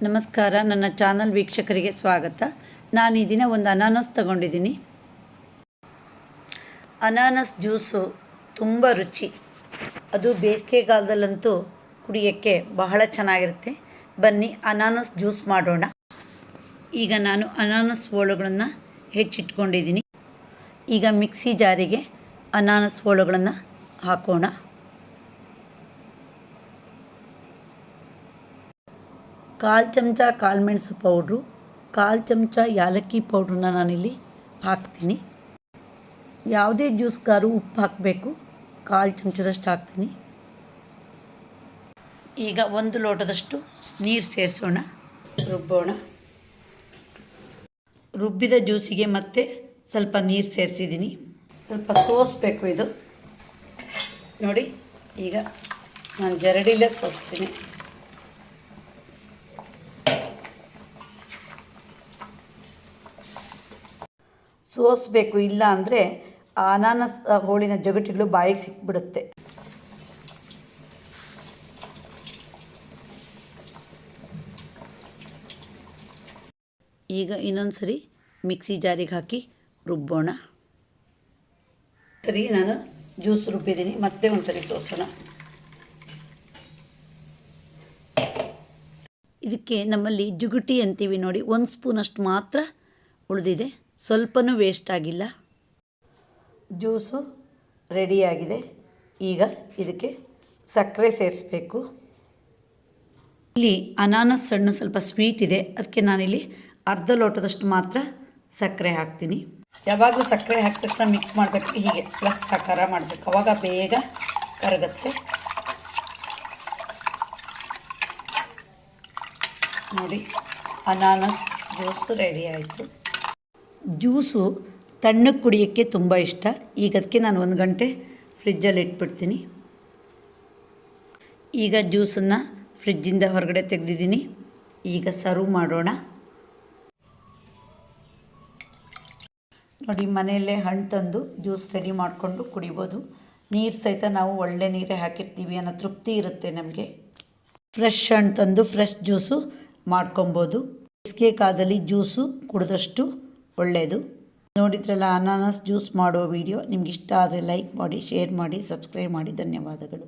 ನಮಸ್ಕಾರ, ನನ್ನ ಚಾನಲ್ ವೀಕ್ಷಕರಿಗೆ ಸ್ವಾಗತ. ನಾನು ಈ ದಿನ ಒಂದು ಅನಾನಸ್ ತಗೊಂಡಿದ್ದೀನಿ. ಅನಾನಸ್ ಜ್ಯೂಸು ತುಂಬ ರುಚಿ, ಅದು ಬೇಸಿಗೆಗಾಲದಲ್ಲಂತೂ ಕುಡಿಯೋಕ್ಕೆ ಬಹಳ ಚೆನ್ನಾಗಿರುತ್ತೆ. ಬನ್ನಿ ಅನಾನಸ್ ಜ್ಯೂಸ್ ಮಾಡೋಣ. ಈಗ ನಾನು ಅನಾನಸ್ ಹೋಳುಗಳನ್ನು ಹೆಚ್ಚಿಟ್ಕೊಂಡಿದ್ದೀನಿ. ಈಗ ಮಿಕ್ಸಿ ಜಾರಿಗೆ ಅನಾನಸ್ ಹೋಳುಗಳನ್ನು ಹಾಕೋಣ. ಕಾಲು ಚಮಚ ಕಾಳುಮೆಣಸು ಪೌಡ್ರು, ಕಾಲು ಚಮಚ ಯಾಲಕ್ಕಿ ಪೌಡ್ರನ್ನ ನಾನಿಲ್ಲಿ ಹಾಕ್ತೀನಿ. ಯಾವುದೇ ಜ್ಯೂಸ್ಗಾರು ಉಪ್ಪು ಹಾಕಬೇಕು. ಕಾಲು ಚಮಚದಷ್ಟು ಹಾಕ್ತೀನಿ. ಈಗ 1 ಲೋಟದಷ್ಟು ನೀರು ಸೇರಿಸೋಣ, ರುಬ್ಬೋಣ. ರುಬ್ಬಿದ ಜ್ಯೂಸಿಗೆ ಮತ್ತೆ ಸ್ವಲ್ಪ ನೀರು ಸೇರಿಸಿದ್ದೀನಿ. ಸ್ವಲ್ಪ ಸೋಸಬೇಕು ಇದು ನೋಡಿ. ಈಗ ನಾನು ಜರಡಿಲೇ ಸೋಸ್ತೀನಿ. ಸೋಸಬೇಕು, ಇಲ್ಲ ಅಂದರೆ ಅನಾನಸ್ ಹೋಳಿನ ಜಗಟುಗಳು ಬಾಯಿಗೆ ಸಿಕ್ಬಿಡುತ್ತೆ. ಈಗ ಇನ್ನೊಂದು ಸರಿ ಮಿಕ್ಸಿ ಜಾರಿಗೆ ಹಾಕಿ ರುಬ್ಬೋಣ. ಸರಿ, ನಾನು ಜ್ಯೂಸ್ ರುಬ್ಬಿದ್ದೀನಿ. ಮತ್ತೆ ಒಂದು ಸರಿ ಸೋಸೋಣ. ಇದಕ್ಕೆ ನಮ್ಮಲ್ಲಿ ಜುಗುಟಿ ಅಂತೀವಿ ನೋಡಿ, 1 ಸ್ಪೂನಷ್ಟು ಮಾತ್ರ ಉಳಿದಿದೆ, ಸ್ವಲ್ಪನೂ ವೇಸ್ಟ್ ಆಗಿಲ್ಲ. ಜ್ಯೂಸು ರೆಡಿಯಾಗಿದೆ. ಈಗ ಇದಕ್ಕೆ ಸಕ್ಕರೆ ಸೇರಿಸ್ಬೇಕು. ಇಲ್ಲಿ ಅನಾನಸ್ ಹಣ್ಣು ಸ್ವಲ್ಪ ಸ್ವೀಟ್ ಇದೆ, ಅದಕ್ಕೆ ನಾನಿಲ್ಲಿ ಅರ್ಧ ಲೋಟದಷ್ಟು ಮಾತ್ರ ಸಕ್ಕರೆ ಹಾಕ್ತೀನಿ. ಯಾವಾಗಲೂ ಸಕ್ಕರೆ ಹಾಕಿದ ತಕ್ಷಣ ಮಿಕ್ಸ್ ಮಾಡಬೇಕು. ಹೀಗೆ ಪ್ಲಸ್ ಆಕಾರ ಮಾಡಬೇಕು, ಆವಾಗ ಬೇಗ ಕರಗುತ್ತೆ. ನೋಡಿ, ಅನಾನಸ್ ಜ್ಯೂಸು ರೆಡಿ ಆಯಿತು. ಜ್ಯೂಸು ತಣ್ಣಗೆ ಕುಡಿಯೋಕ್ಕೆ ತುಂಬ ಇಷ್ಟ. ಈಗ ಅದಕ್ಕೆ ನಾನು 1 ಗಂಟೆ ಫ್ರಿಜ್ಜಲ್ಲಿ ಇಟ್ಬಿಡ್ತೀನಿ. ಈಗ ಜ್ಯೂಸನ್ನು ಫ್ರಿಜ್ಜಿಂದ ಹೊರಗಡೆ ತೆಗೆದಿದ್ದೀನಿ. ಈಗ ಸರ್ವ್ ಮಾಡೋಣ. ನೋಡಿ, ಮನೆಯಲ್ಲೇ ಹಣ್ಣು ತಂದು ಜ್ಯೂಸ್ ರೆಡಿ ಮಾಡಿಕೊಂಡು ಕುಡಿಬೋದು. ನೀರು ಸಹಿತ ನಾವು ಒಳ್ಳೆ ನೀರೇ ಹಾಕಿರ್ತೀವಿ ಅನ್ನೋ ತೃಪ್ತಿ ಇರುತ್ತೆ ನಮಗೆ. ಫ್ರೆಶ್ ಹಣ್ಣು ತಂದು ಫ್ರೆಶ್ ಜ್ಯೂಸು ಮಾಡ್ಕೊಬೋದು. ಬೇಸಿಗೆ ಕಾಲದಲ್ಲಿ ಜ್ಯೂಸು ಕುಡಿದಷ್ಟು ಒಳ್ಳೆಯದು. ನೋಡಿದ್ರಲ್ಲ ಅನಾನಸ್ ಜ್ಯೂಸ್ ಮಾಡೋ ವಿಡಿಯೋ. ನಿಮ್ಗೆ ಇಷ್ಟ ಆದರೆ ಲೈಕ್ ಮಾಡಿ, ಶೇರ್ ಮಾಡಿ, ಸಬ್ಸ್ಕ್ರೈಬ್ ಮಾಡಿ. ಧನ್ಯವಾದಗಳು.